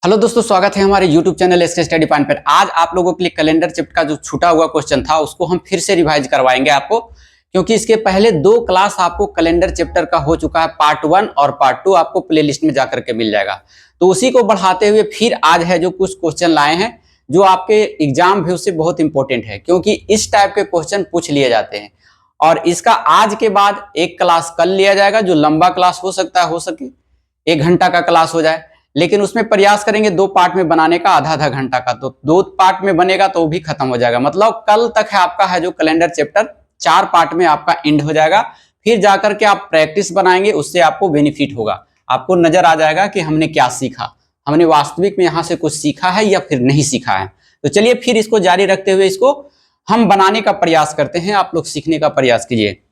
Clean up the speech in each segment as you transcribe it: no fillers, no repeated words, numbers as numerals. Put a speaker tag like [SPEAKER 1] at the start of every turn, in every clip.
[SPEAKER 1] Hello दोस्तों, स्वागत है हमारे YouTube channel SK study point पर। आज आप लोगों के लिए कैलेंडर चैप्टर का जो छूटा हुआ क्वेश्चन था उसको हम फिर से रिवाइज करवाएंगे आपको, क्योंकि इसके पहले दो क्लास आपको कैलेंडर चैप्टर का हो चुका है। पार्ट 1 और पार्ट 2 आपको प्लेलिस्ट में जाकर के मिल जाएगा। तो उसी को बढ़ाते हुए फिर आज है जो कुछ क्वेश्चन लाए हैं जो आपके एग्जाम व्यू से बहुत इंपॉर्टेंट है, क्योंकि इस टाइप के क्वेश्चन पूछ लिए जाते हैं। और इसका आज के बाद एक क्लास कल लिया जाएगा, जो लंबा क्लास हो सकता है, हो सके 1 घंटा का क्लास हो जाए, लेकिन उसमें प्रयास करेंगे 2 पार्ट में बनाने का, आधा आधा घंटा का। तो 2 पार्ट में बनेगा तो वो भी खत्म हो जाएगा। मतलब कल तक है आपका है जो कैलेंडर चैप्टर 4 पार्ट में आपका एंड हो जाएगा। फिर जाकर के आप प्रैक्टिस बनाएंगे, उससे आपको बेनिफिट होगा। आपको नजर आ जाएगा कि हमने क्या सीखा, हमने वास्तविक में यहाँ से कुछ सीखा है या फिर नहीं सीखा है। तो चलिए फिर इसको जारी रखते हुए इसको हम बनाने का प्रयास करते हैं। आप लोग सीखने का प्रयास कीजिए।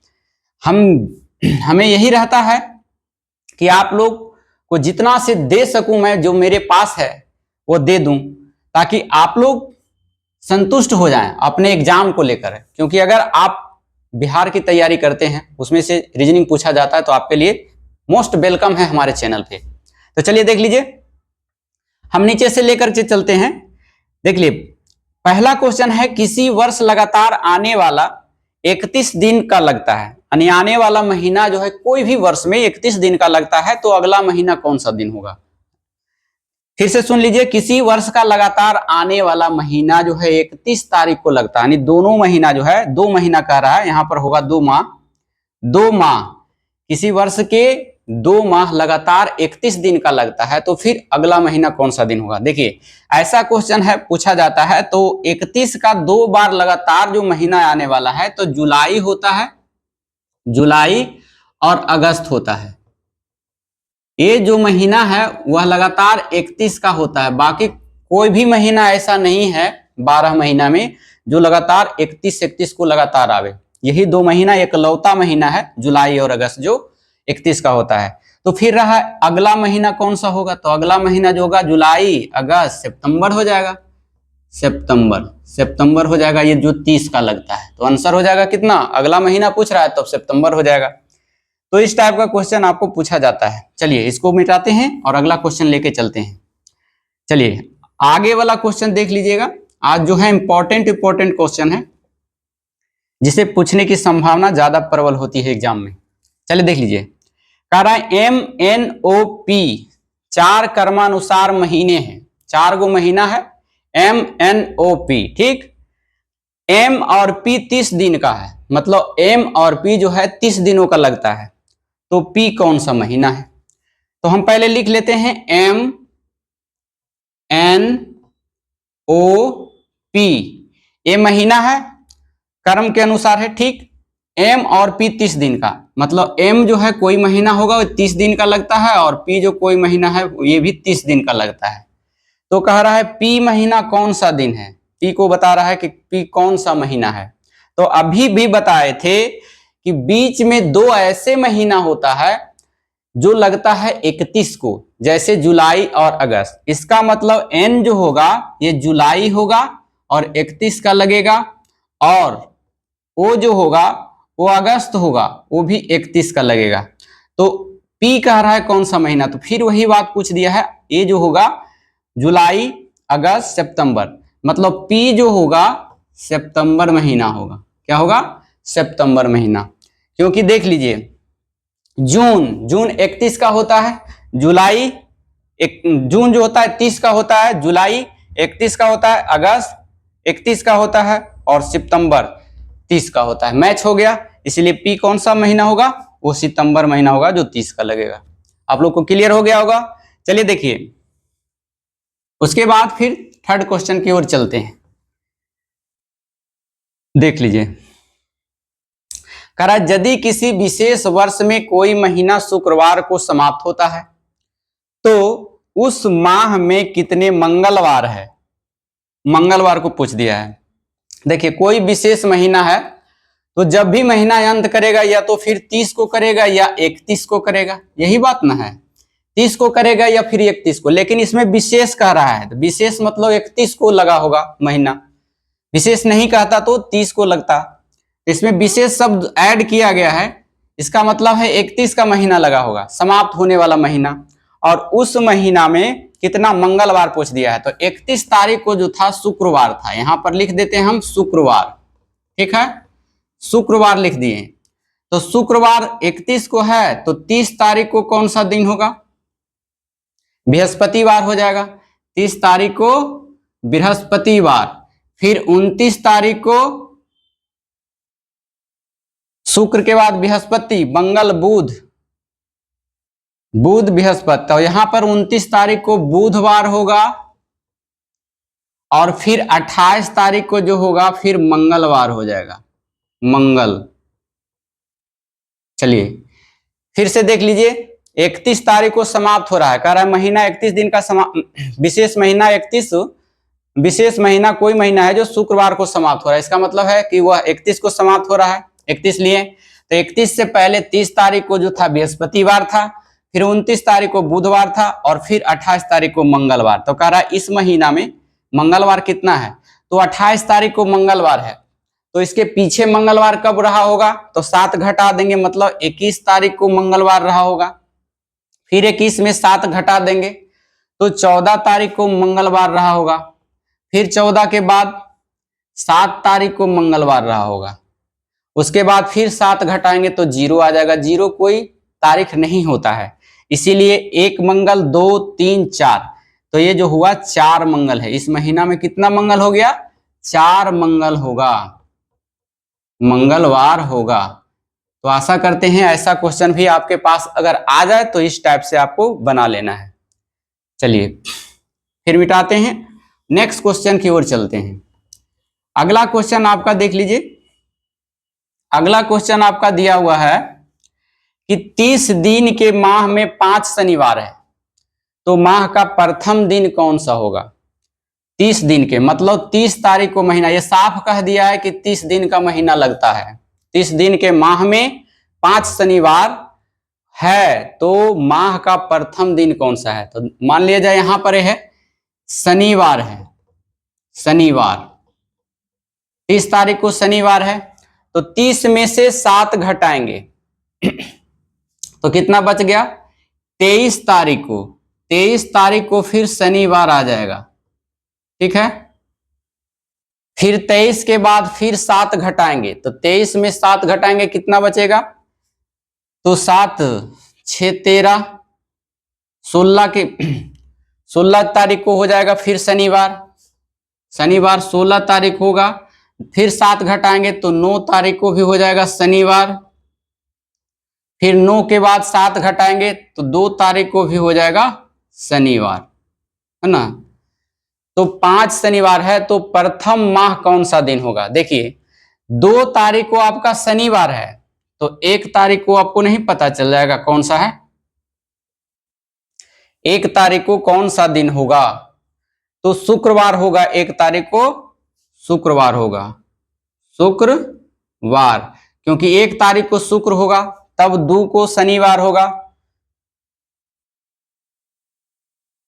[SPEAKER 1] हमें यही रहता है कि आप लोग को जितना से दे सकूं मैं, जो मेरे पास है वो दे दूं, ताकि आप लोग संतुष्ट हो जाएं अपने एग्जाम को लेकर। क्योंकि अगर आप बिहार की तैयारी करते हैं, उसमें से रीजनिंग पूछा जाता है, तो आपके लिए मोस्ट वेलकम है हमारे चैनल पे। तो चलिए देख लीजिए, हम नीचे से लेकर के चलते हैं। देख लीजिए, पहला क्वेश्चन है, किसी वर्ष लगातार आने वाला 31 दिन का लगता है। यानी आने वाला महीना जो है कोई भी वर्ष में 31 दिन का लगता है, तो अगला महीना कौन सा दिन होगा। फिर से सुन लीजिए, किसी वर्ष का लगातार आने वाला महीना जो है 31 तारीख को लगता है। यानी दोनों महीना जो है, 2 महीना कह रहा है, यहां पर होगा 2 माह। 2 माह, किसी वर्ष के 2 माह लगातार 31 दिन का लगता है, तो फिर अगला महीना कौन सा दिन होगा। देखिए, ऐसा क्वेश्चन है पूछा जाता है, तो 31 का 2 बार लगातार जो महीना आने वाला है, तो जुलाई होता है, जुलाई और अगस्त होता है। ये जो महीना है वह लगातार 31 का होता है। बाकी कोई भी महीना ऐसा नहीं है 12 महीना में जो लगातार 31 को लगातार आवे। यही 2 महीना एकलौता महीना है, जुलाई और अगस्त, जो 31 का होता है। तो फिर रहा अगला महीना कौन सा होगा, तो अगला महीना जो होगा जुलाई अगस्त सितंबर हो जाएगा। सितंबर हो जाएगा, ये जो 30 का लगता है। तो आंसर हो जाएगा कितना, अगला महीना पूछ रहा है तो सितंबर हो जाएगा। तो इस टाइप का क्वेश्चन आपको पूछा जाता है। चलिए इसको मिटाते हैं और अगला क्वेश्चन लेके चलते हैं। चलिए आगे वाला क्वेश्चन देख लीजिएगा। आज जो है इंपॉर्टेंट क्वेश्चन है, जिसे पूछने की संभावना ज्यादा प्रबल होती है एग्जाम में। चलिए देख लीजिए, कह रहा है MNOP 4 कर्मानुसार महीने हैं। 4 गो महीना है MNOP, ठीक। M और P 30 दिन का है, मतलब M और P जो है 30 दिनों का लगता है। तो P कौन सा महीना है, तो हम पहले लिख लेते हैं MNOP। ये महीना है, कर्म के अनुसार है, ठीक। M और P 30 दिन का, मतलब M जो है कोई महीना होगा वो 30 दिन का लगता है, और P जो कोई महीना है ये भी 30 दिन का लगता है। तो कह रहा है P महीना कौन सा दिन है, P को बता रहा है कि P कौन सा महीना है। तो अभी भी बताए थे कि बीच में 2 ऐसे महीना होता है जो लगता है 31 को, जैसे जुलाई और अगस्त। इसका मतलब N जो होगा ये जुलाई होगा और 31 का लगेगा, और O जो होगा वो अगस्त होगा, वो भी 31 का लगेगा। तो P कह रहा है कौन सा महीना, तो फिर वही बात पूछ दिया है। ये जो होगा जुलाई अगस्त सितंबर, मतलब P जो होगा सितंबर महीना होगा। क्या होगा, सितंबर महीना। क्योंकि देख लीजिए, जून 31 का होता है, जुलाई जून जो होता है 30 का होता है, जुलाई 31 का होता है, अगस्त 31 का होता है, और सितंबर 30 का होता है। मैच हो गया, इसलिए P कौन सा महीना होगा, वो सितंबर महीना होगा जो 30 का लगेगा। आप लोग को क्लियर हो गया होगा। चलिए देखिए, उसके बाद फिर थर्ड क्वेश्चन की ओर चलते हैं। देख लीजिए, कह रहा है यदि किसी विशेष वर्ष में कोई महीना शुक्रवार को समाप्त होता है, तो उस माह में कितने मंगलवार है। मंगलवार को पूछ दिया है। देखिए, कोई विशेष महीना है तो जब भी महीना अंत करेगा या तो फिर 30 को करेगा या 31 को करेगा, यही बात ना है। 30 को करेगा या फिर 31 को, लेकिन इसमें विशेष कह रहा है, तो विशेष मतलब 31 को लगा होगा महीना। विशेष नहीं कहता तो 30 को लगता। इसमें विशेष शब्द ऐड किया गया है, इसका मतलब है 31 का महीना लगा होगा, समाप्त होने वाला महीना। और उस महीना में कितना मंगलवार पूछ दिया है। तो 31 तारीख को जो था शुक्रवार था, यहां पर लिख देते हैं हम शुक्रवार, ठीक है, शुक्रवार लिख दिए। तो शुक्रवार 31 को है, तो 30 तारीख को कौन सा दिन होगा, बृहस्पतिवार हो जाएगा। 30 तारीख को बृहस्पतिवार, फिर 29 तारीख को शुक्र के बाद बृहस्पति, मंगल बुध, बुध बृहस्पति, तो यहां पर 29 तारीख को बुधवार होगा और फिर 28 तारीख को जो होगा फिर मंगलवार हो जाएगा, मंगल। चलिए फिर से देख लीजिए, 31 तारीख को समाप्त हो रहा है, कह रहा है महीना 31 दिन का विशेष महीना 31, विशेष महीना कोई महीना है जो शुक्रवार को समाप्त हो रहा है, इसका मतलब है कि वह 31 को समाप्त हो रहा है। 31 लिए, तो 31 से पहले 30 तारीख को जो था बृहस्पतिवार था, फिर 29 तारीख को बुधवार था और फिर 28 तारीख को मंगलवार। तो कह रहा है इस महीना में मंगलवार कितना है, तो 28 तारीख को मंगलवार है, तो इसके पीछे मंगलवार कब रहा होगा, तो 7 घटा देंगे, मतलब 21 तारीख को मंगलवार रहा होगा। फिर 21 में 7 घटा देंगे तो 14 तारीख को मंगलवार रहा होगा। फिर 14 के बाद 7 तारीख को मंगलवार रहा होगा। उसके बाद फिर 7 घटाएंगे तो 0 आ जाएगा। 0 कोई तारीख नहीं होता है, इसीलिए 1 मंगल 2 3 4, तो ये जो हुआ 4 मंगल है। इस महीना में कितना मंगल हो गया, 4 मंगल होगा, मंगलवार होगा। तो आशा करते हैं ऐसा क्वेश्चन भी आपके पास अगर आ जाए तो इस टाइप से आपको बना लेना है। चलिए फिर मिटाते हैं, नेक्स्ट क्वेश्चन की ओर चलते हैं। अगला क्वेश्चन आपका देख लीजिए, अगला क्वेश्चन आपका दिया हुआ है कि 30 दिन के माह में 5 शनिवार है, तो माह का प्रथम दिन कौन सा होगा। 30 दिन के मतलब 30 तारीख को महीना, ये साफ कह दिया है कि 30 दिन का महीना लगता है। 30 दिन के माह में 5 शनिवार है, तो माह का प्रथम दिन कौन सा है। तो मान लिया जाए यहां पर है शनिवार है, शनिवार 30 तारीख को शनिवार है, तो 30 में से 7 घटाएंगे तो कितना बच गया, 23 तारीख को। 23 तारीख को फिर शनिवार आ जाएगा, ठीक है। फिर 23 के बाद फिर 7 घटाएंगे, तो 23 में 7 घटाएंगे कितना बचेगा, तो 7 6 13, 16 के 16 तारीख को हो जाएगा फिर शनिवार, शनिवार 16 तारीख होगा। फिर 7 घटाएंगे तो 9 तारीख को भी हो जाएगा शनिवार। फिर 9 के बाद 7 घटाएंगे तो 2 तारीख को भी हो जाएगा शनिवार, है ना। तो 5 शनिवार है, तो प्रथम माह कौन सा दिन होगा। देखिए 2 तारीख को आपका शनिवार है, तो 1 तारीख को आपको नहीं पता चल जाएगा कौन सा है, 1 तारीख को कौन सा दिन होगा, तो शुक्रवार होगा। 1 तारीख को शुक्रवार होगा, शुक्रवार, क्योंकि 1 तारीख को शुक्र होगा, तब 2 को शनिवार होगा,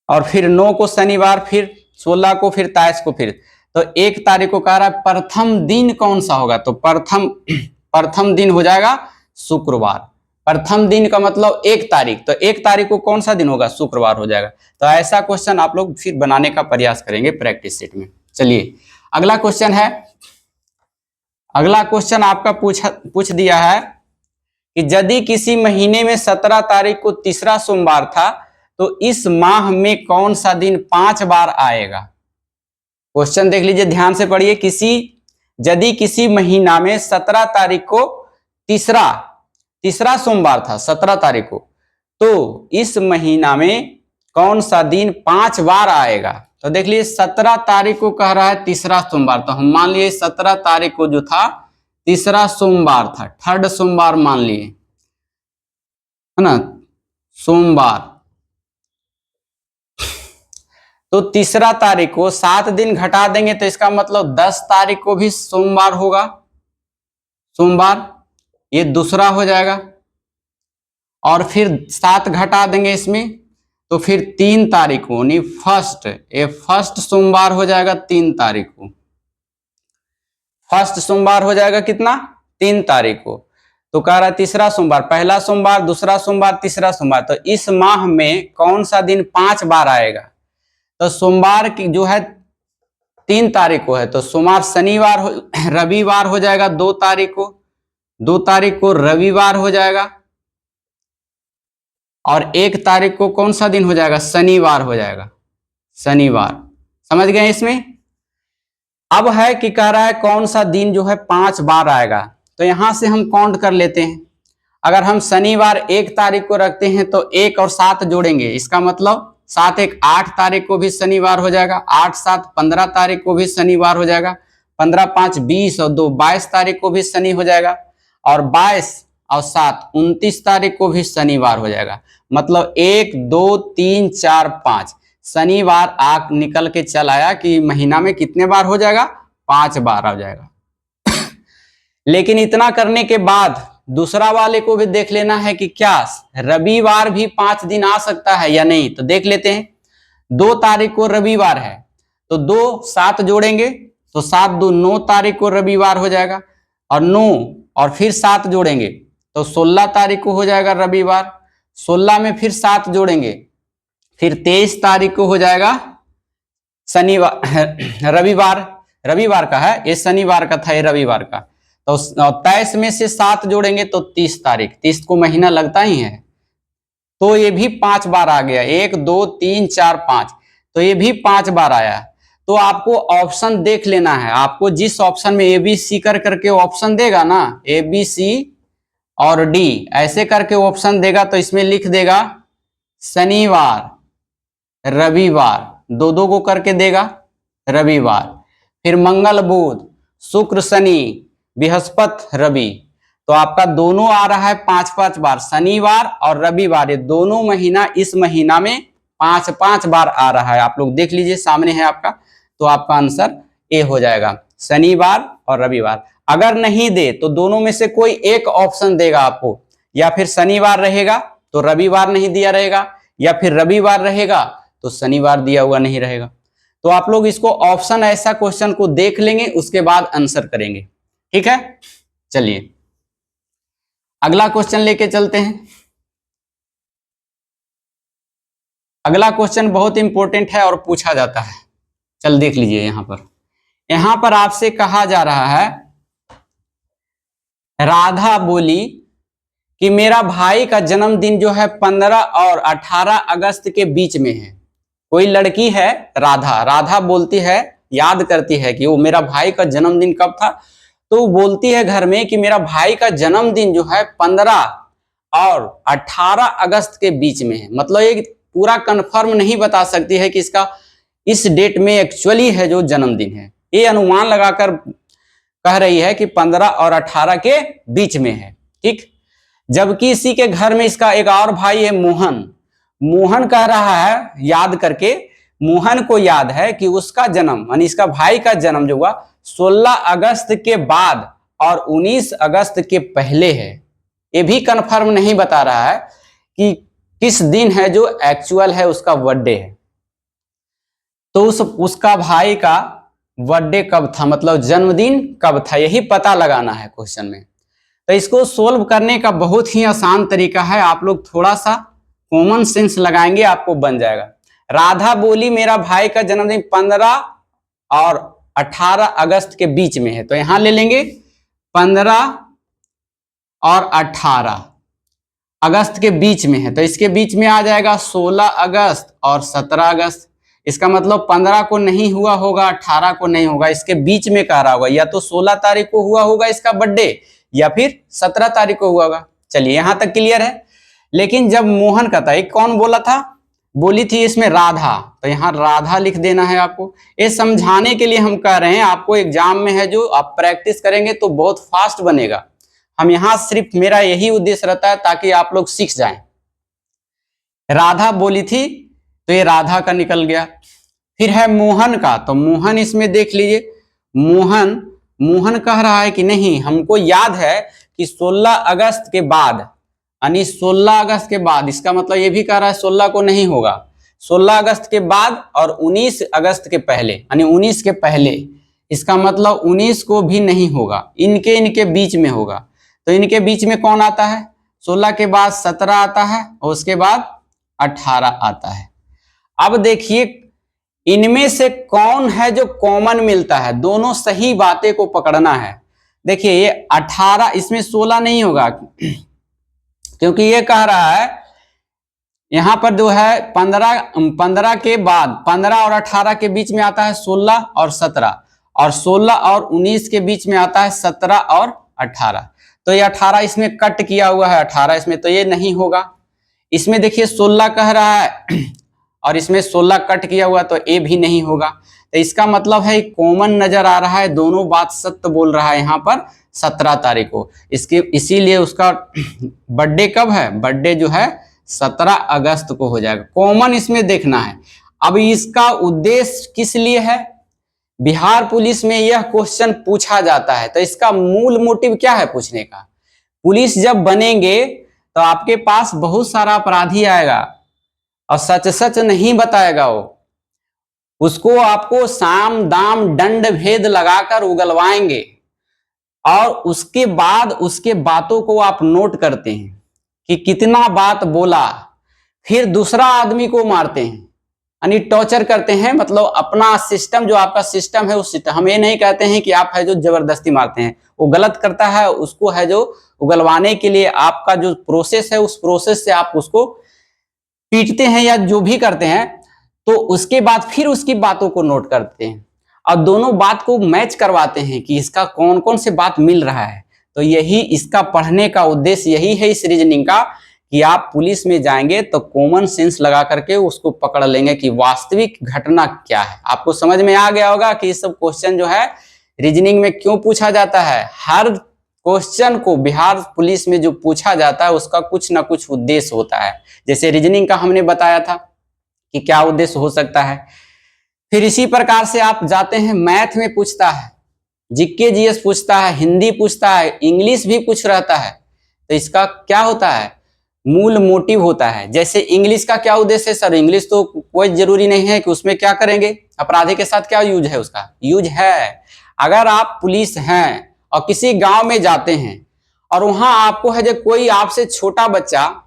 [SPEAKER 1] और फिर 9 को शनिवार, फिर 16 को, फिर 23 को, फिर तो 1 तारीख को कह रहा है प्रथम दिन कौन सा होगा, तो प्रथम दिन हो जाएगा शुक्रवार। प्रथम दिन का मतलब 1 तारीख, तो 1 तारीख को कौन सा दिन होगा, शुक्रवार हो जाएगा। तो ऐसा क्वेश्चन आप लोग फिर बनाने का प्रयास करेंगे प्रैक्टिस सेट में। चलिए अगला क्वेश्चन है, अगला क्वेश्चन आपका पूछ दिया है कि यदि किसी महीने में 17 तारीख को तीसरा सोमवार था, तो इस माह में कौन सा दिन 5 बार आएगा। क्वेश्चन देख लीजिए, ध्यान से पढ़िए। यदि किसी महीना में 17 तारीख को तीसरा सोमवार था 17 तारीख को, तो इस महीना में कौन सा दिन 5 बार आएगा। तो देख लीजिए 17 तारीख को कह रहा है तीसरा सोमवार, तो हम मान लिए 17 तारीख को जो था तीसरा सोमवार था, थर्ड सोमवार मान लिए, है ना, सोमवार। तो तीसरा तारीख को 7 दिन घटा देंगे तो इसका मतलब 10 तारीख को भी सोमवार होगा, सोमवार, ये दूसरा हो जाएगा। और फिर 7 घटा देंगे इसमें तो फिर 3 तारीख को यानी फर्स्ट सोमवार हो जाएगा 3 तारीख को, फर्स्ट सोमवार हो जाएगा कितना, 3 तारीख को। तो कह रहा है तीसरा सोमवार, पहला सोमवार, दूसरा सोमवार, तीसरा सोमवार। तो इस माह में कौन सा दिन 5 बार आएगा? तो सोमवार की जो है 3 तारीख को है, तो सोमवार शनिवार हो, रविवार हो जाएगा 2 तारीख को, 2 तारीख को रविवार हो जाएगा, और 1 तारीख को कौन सा दिन हो जाएगा? शनिवार हो जाएगा, शनिवार। समझ गए इसमें? अब है कि कह रहा है कौन सा दिन जो है 5 बार आएगा। तो यहां से हम काउंट कर लेते हैं। अगर हम शनिवार 1 तारीख को रखते हैं तो 1 और 7 जोड़ेंगे, इसका मतलब 7 1 8 तारीख को भी शनिवार हो जाएगा, 8 7 15 तारीख को भी शनिवार हो जाएगा, 15 5 20 और 2 22 तारीख को भी शनि हो जाएगा, और 22 और 7 29 तारीख को भी शनिवार हो जाएगा। मतलब 1 2 3 4 5 शनिवार आग निकल के चल आया कि महीना में कितने बार हो जाएगा? 5 बार आ जाएगा। लेकिन इतना करने के बाद दूसरा वाले को भी देख लेना है कि क्या रविवार भी 5 दिन आ सकता है या नहीं। तो देख लेते हैं। 2 तारीख को रविवार है, तो 2 7 जोड़ेंगे तो 7 2 9 तारीख को रविवार हो जाएगा, और 9 और फिर 7 जोड़ेंगे तो 16 तारीख को हो जाएगा रविवार। 16 में फिर 7 जोड़ेंगे, फिर 23 तारीख को हो जाएगा शनिवार, रविवार। रविवार का है ये, शनिवार का था ये रविवार का। तो 23 में से 7 जोड़ेंगे तो 30 तारीख, 30 को महीना लगता ही है, तो ये भी 5 बार आ गया। 1 2 3 4 5, तो ये भी 5 बार आया। तो आपको ऑप्शन देख लेना है। आपको जिस ऑप्शन में ABC कर करके ऑप्शन देगा ना, ABC और D ऐसे करके ऑप्शन देगा, तो इसमें लिख देगा शनिवार रविवार, 2 को करके देगा रविवार, फिर मंगल बुध शुक्र शनि बृहस्पति रवि। तो आपका दोनों आ रहा है 5 बार, शनिवार और रविवार, ये दोनों महीना इस महीना में 5 बार आ रहा है। आप लोग देख लीजिए, सामने है आपका। तो आपका आंसर ए हो जाएगा, शनिवार और रविवार। अगर नहीं दे तो दोनों में से कोई एक ऑप्शन देगा आपको, या फिर शनिवार रहेगा तो रविवार नहीं दिया रहेगा, या फिर रविवार रहेगा तो शनिवार दिया हुआ नहीं रहेगा। तो आप लोग इसको ऑप्शन ऐसा क्वेश्चन को देख लेंगे, उसके बाद आंसर करेंगे। ठीक है, चलिए अगला क्वेश्चन लेके चलते हैं। अगला क्वेश्चन बहुत इंपॉर्टेंट है और पूछा जाता है। चल देख लीजिए। यहां पर आपसे कहा जा रहा है, राधा बोली कि मेरा भाई का जन्मदिन जो है 15 और 18 अगस्त के बीच में है। कोई लड़की है राधा, राधा बोलती है, याद करती है कि वो मेरा भाई का जन्मदिन कब था। तो वो बोलती है घर में कि मेरा भाई का जन्मदिन जो है 15 और 18 अगस्त के बीच में है। मतलब ये पूरा कंफर्म नहीं बता सकती है कि इसका इस डेट में एक्चुअली है जो जन्मदिन है, ये अनुमान लगाकर कह रही है कि 15 और 18 के बीच में है। ठीक, जबकि इसी के घर में इसका एक और भाई है मोहन। मोहन कह रहा है, याद करके, मोहन को याद है कि उसका जन्म यानी इसका भाई का जन्म जो हुआ 16 अगस्त के बाद और 19 अगस्त के पहले है। ये भी कंफर्म नहीं बता रहा है कि किस दिन है जो एक्चुअल है उसका बर्थडे है। तो उसका भाई का बर्थडे कब था, मतलब जन्मदिन कब था, यही पता लगाना है क्वेश्चन में। तो इसको सोल्व करने का बहुत ही आसान तरीका है। आप लोग थोड़ा सा कॉमन सेंस लगाएंगे, आपको बन जाएगा। राधा बोली मेरा भाई का जन्मदिन 15 और 18 अगस्त के बीच में है, तो यहां ले लेंगे 15 और 18 अगस्त के बीच में है, तो इसके बीच में आ जाएगा 16 अगस्त और 17 अगस्त। इसका मतलब 15 को नहीं हुआ होगा, 18 को नहीं होगा, इसके बीच में कह रहा होगा। या तो 16 तारीख को हुआ होगा इसका बर्थडे, या फिर 17 तारीख को हुआ होगा। चलिए यहां तक क्लियर है। लेकिन जब मोहन का था, कौन बोला था, बोली थी इसमें राधा, तो यहां राधा लिख देना है आपको। ये समझाने के लिए हम कह रहे हैं, आपको एग्जाम में है जो आप प्रैक्टिस करेंगे तो बहुत फास्ट बनेगा। हम यहां सिर्फ, मेरा यही उद्देश्य रहता है ताकि आप लोग सीख जाएं। राधा बोली थी तो ये राधा का निकल गया। फिर है मोहन का, तो मोहन इसमें देख लीजिए। मोहन कह रहा है कि नहीं, हमको याद है कि 16 अगस्त के बाद, यानी 16 अगस्त के बाद, इसका मतलब ये भी कह रहा है 16 को नहीं होगा, 16 अगस्त के बाद और 19 अगस्त के पहले, यानी 19 के पहले। इसका मतलब 19 को भी नहीं होगा, इनके बीच में होगा। तो इनके बीच में कौन आता है? 16 के बाद 17 आता है और उसके बाद 18 आता है। अब देखिए इनमें से कौन है जो कॉमन मिलता है, दोनों सही बातें को पकड़ना है। देखिए ये 18, इसमें 16 नहीं होगा क्योंकि ये कह रहा है यहां पर जो है 15 के बाद 15 और 18 के बीच में आता है 16 और 17, और 16 और 19 के बीच में आता है 17 और 18। तो ये 18 इसमें कट किया हुआ है, 18 इसमें, तो ये नहीं होगा। इसमें देखिए 16 कह रहा है और इसमें 16 कट किया हुआ, तो ये भी नहीं होगा। तो इसका मतलब है कॉमन नजर आ रहा है, दोनों बात सत्य बोल रहा है यहाँ पर 17 तारीख को। इसके इसीलिए उसका बर्थडे कब है? बर्थडे जो है 17 अगस्त को हो जाएगा। कॉमन इसमें देखना है। अब इसका उद्देश्य किस लिए है? बिहार पुलिस में यह क्वेश्चन पूछा जाता है, तो इसका मूल मोटिव क्या है पूछने का? पुलिस जब बनेंगे तो आपके पास बहुत सारा अपराधी आएगा और सच सच नहीं बताएगा, उसको आपको साम दाम दंड भेद लगाकर उगलवाएंगे और उसके बाद उसके बातों को आप नोट करते हैं कि कितना बात बोला, फिर दूसरा आदमी को मारते हैं, यानी टॉर्चर करते हैं। मतलब अपना सिस्टम, जो आपका सिस्टम है उस सिस्टम, हम ये नहीं कहते हैं कि आप है जो जबरदस्ती मारते हैं, वो गलत करता है, उसको है जो उगलवाने के लिए आपका जो प्रोसेस है उस प्रोसेस से आप उसको पीटते हैं या जो भी करते हैं, तो उसके बाद फिर उसकी बातों को नोट करते हैं और दोनों बात को मैच करवाते हैं कि इसका कौन कौन से बात मिल रहा है। तो यही इसका पढ़ने का उद्देश्य यही है इस रीजनिंग का, कि आप पुलिस में जाएंगे तो कॉमन सेंस लगा करके उसको पकड़ लेंगे कि वास्तविक घटना क्या है। आपको समझ में आ गया होगा कि ये सब क्वेश्चन जो है रीजनिंग में क्यों पूछा जाता है। हर क्वेश्चन को बिहार पुलिस में जो पूछा जाता है उसका कुछ ना कुछ उद्देश्य होता है। जैसे रीजनिंग का हमने बताया था कि क्या उद्देश्य हो सकता है। फिर इसी प्रकार से आप जाते हैं मैथ में पूछता है, जीके जीएस पूछता है, हिंदी पूछता है, इंग्लिश भी पूछ रहता है। तो इसका क्या होता है? मूल मोटिव होता है। जैसे इंग्लिश का क्या उद्देश्य है? सर इंग्लिश तो कोई जरूरी नहीं है कि उसमें क्या करेंगे, अपराधी के साथ क्या यूज है, उसका यूज है। अगर आप पुलिस हैं और किसी गांव में जाते हैं और वहां आपको है जो कोई आपसे छोटा बच्चा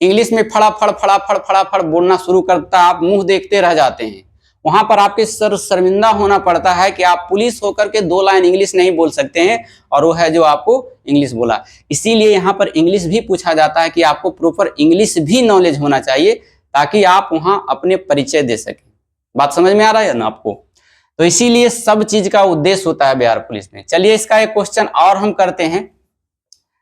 [SPEAKER 1] इंग्लिश में फड़ाफड़ फड़ाफड़ फड़ाफड़ बोलना शुरू करता है, आप मुंह देखते रह जाते हैं, वहां पर आपके शर्मिंदा होना पड़ता है कि आप पुलिस होकर के 2 लाइन इंग्लिश नहीं बोल सकते हैं और वो है जो आपको इंग्लिश बोला। इसीलिए यहाँ पर इंग्लिश भी पूछा जाता है कि आपको प्रॉपर इंग्लिश भी नॉलेज होना चाहिए ताकि आप वहां अपने परिचय दे सकें। बात समझ में आ रहा है ना आपको? तो इसीलिए सब चीज का उद्देश्य होता है बिहार पुलिस में। चलिए इसका एक क्वेश्चन और हम करते हैं,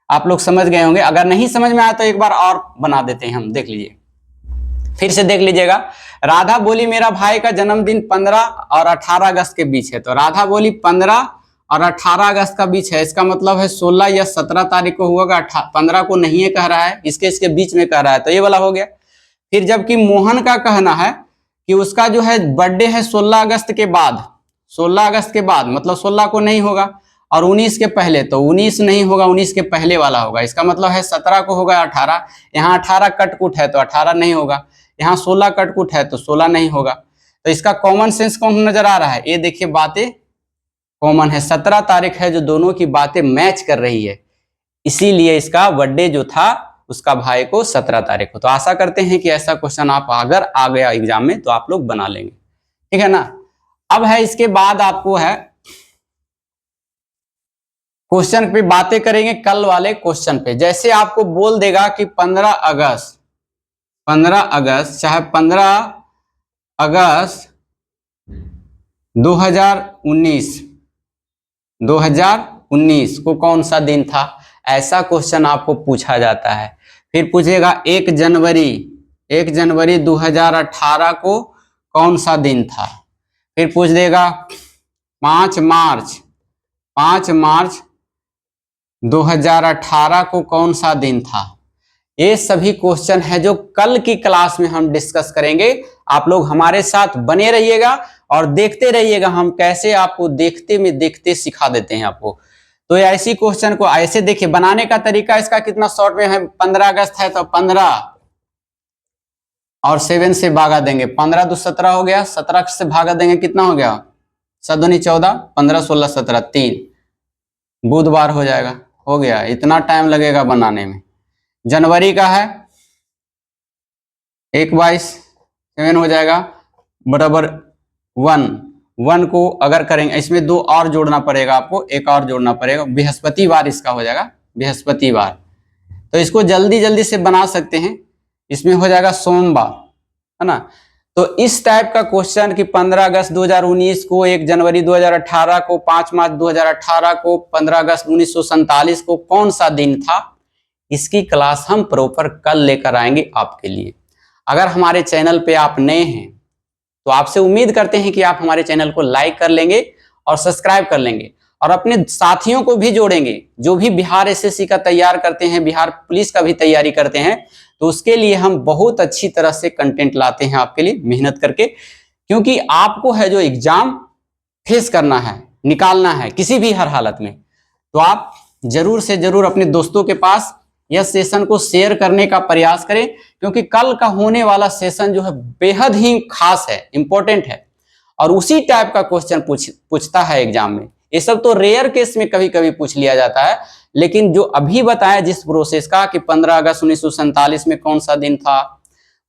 [SPEAKER 1] आप लोग समझ गए होंगे। अगर नहीं समझ में आया तो एक बार और बना देते हैं हम, देख लीजिए, फिर से देख लीजिएगा। राधा बोली मेरा भाई का जन्मदिन 15 और 18 अगस्त के बीच है। तो राधा बोली 15 और 18 अगस्त का बीच है, इसका मतलब है 16 या 17 तारीख को होगा। 15 को नहीं है कह रहा है, इसके बीच में कह रहा है, तो ये वाला हो गया। फिर जबकि मोहन का कहना है कि उसका जो है बर्थडे है 16 अगस्त के बाद, 16 अगस्त के बाद मतलब 16 को नहीं होगा और 19 के पहले, तो 19 नहीं होगा, 19 के पहले वाला होगा। इसका मतलब है 17 को होगा 18, यहाँ 18 कटकुट है तो 18 नहीं होगा, यहाँ 16 कटकुट है तो 16 नहीं होगा। तो इसका कॉमन सेंस कौन नजर आ रहा है? ये देखिए बातें कॉमन है, 17 तारीख है जो दोनों की बातें मैच कर रही है, इसीलिए इसका बर्थडे जो था उसका भाई को 17 तारीख को। तो आशा करते हैं कि ऐसा क्वेश्चन आप अगर आ गया एग्जाम में तो आप लोग बना लेंगे, ठीक है ना। अब है इसके बाद आपको है क्वेश्चन पे बातें करेंगे, कल वाले क्वेश्चन पे। जैसे आपको बोल देगा कि 15 अगस्त चाहे 15 अगस्त 2019 को कौन सा दिन था, ऐसा क्वेश्चन आपको पूछा जाता है। फिर पूछेगा 1 जनवरी 2018 को कौन सा दिन था। फिर पूछ देगा 5 मार्च 2018 को कौन सा दिन था। ये सभी क्वेश्चन है जो कल की क्लास में हम डिस्कस करेंगे। आप लोग हमारे साथ बने रहिएगा और देखते रहिएगा हम कैसे आपको देखते सिखा देते हैं आपको। तो ऐसी क्वेश्चन को ऐसे देखिए, बनाने का तरीका इसका कितना शॉर्ट में है। 15 अगस्त है तो 15 और 7 से भागा देंगे, 15 2 17 हो गया, 17 से भागा देंगे कितना हो गया, 7 दूनी 14, 15 16 17, 3 बुधवार हो जाएगा। हो गया, इतना टाइम लगेगा बनाने में। जनवरी का है 1/7 हो जाएगा बराबर 1 को अगर करेंगे, इसमें 2 और जोड़ना पड़ेगा आपको, एक और जोड़ना पड़ेगा, बृहस्पतिवार इसका हो जाएगा, बृहस्पतिवार। तो इसको जल्दी जल्दी से बना सकते हैं, इसमें हो जाएगा सोमवार, है ना। तो इस टाइप का क्वेश्चन कि 15 अगस्त 2019 को, 1 जनवरी 2018 को, 5 मार्च 2018 को, 15 अगस्त 1947 को कौन सा दिन था, इसकी क्लास हम प्रॉपर कल लेकर आएंगे आपके लिए। अगर हमारे चैनल पे आप नए हैं तो आपसे उम्मीद करते हैं कि आप हमारे चैनल को लाइक कर लेंगे और सब्सक्राइब कर लेंगे और अपने साथियों को भी जोड़ेंगे जो भी बिहार एसएससी का तैयार करते हैं, बिहार पुलिस का भी तैयारी करते हैं। तो उसके लिए हम बहुत अच्छी तरह से कंटेंट लाते हैं आपके लिए मेहनत करके, क्योंकि आपको है जो एग्जाम फेस करना है, निकालना है किसी भी हर हालत में। तो आप जरूर से जरूर अपने दोस्तों के पास यह सेशन को शेयर करने का प्रयास करें, क्योंकि कल का होने वाला सेशन जो है बेहद ही खास है, इंपॉर्टेंट है और उसी टाइप का क्वेश्चन पूछता है एग्जाम में। ये सब तो रेयर केस में कभी कभी पूछ लिया जाता है, लेकिन जो अभी बताया जिस प्रोसेस का कि 15 अगस्त 1947 में कौन सा दिन था,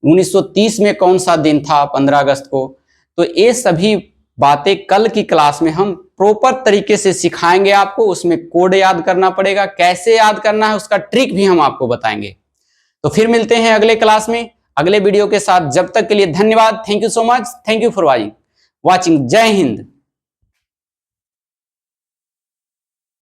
[SPEAKER 1] 1930 में कौन सा दिन था 15 अगस्त को, तो ये सभी बातें कल की क्लास में हम प्रॉपर तरीके से सिखाएंगे आपको। उसमें कोड याद करना पड़ेगा, कैसे याद करना है उसका ट्रिक भी हम आपको बताएंगे। तो फिर मिलते हैं अगले क्लास में अगले वीडियो के साथ। जब तक के लिए धन्यवाद। Thank you so much. Thank you for watching. जय हिंद।